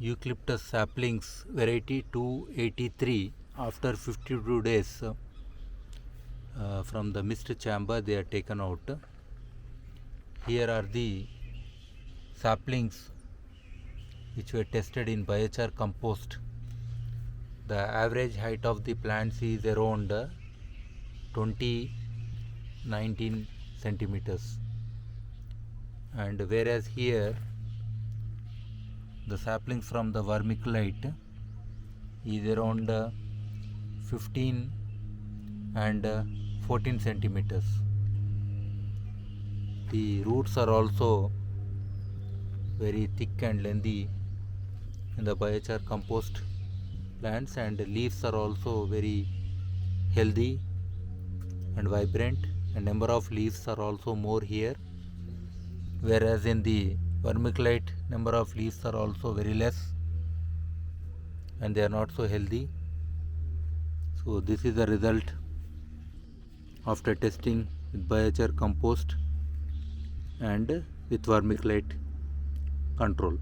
Eucalyptus saplings variety 283. After 52 days from the mist chamber they are taken out. Here are the saplings which were tested in biochar compost. The average height of the plants is around 19 centimeters, and whereas here the saplings from the vermiculite is around 15 and 14 centimeters. The roots are also very thick and lengthy in the biochar compost plants, and the leaves are also very healthy and vibrant, and number of leaves are also more here, whereas in the vermiculite number of leaves are also very less and they are not so healthy. So this is the result after testing with biochar compost and with vermiculite control.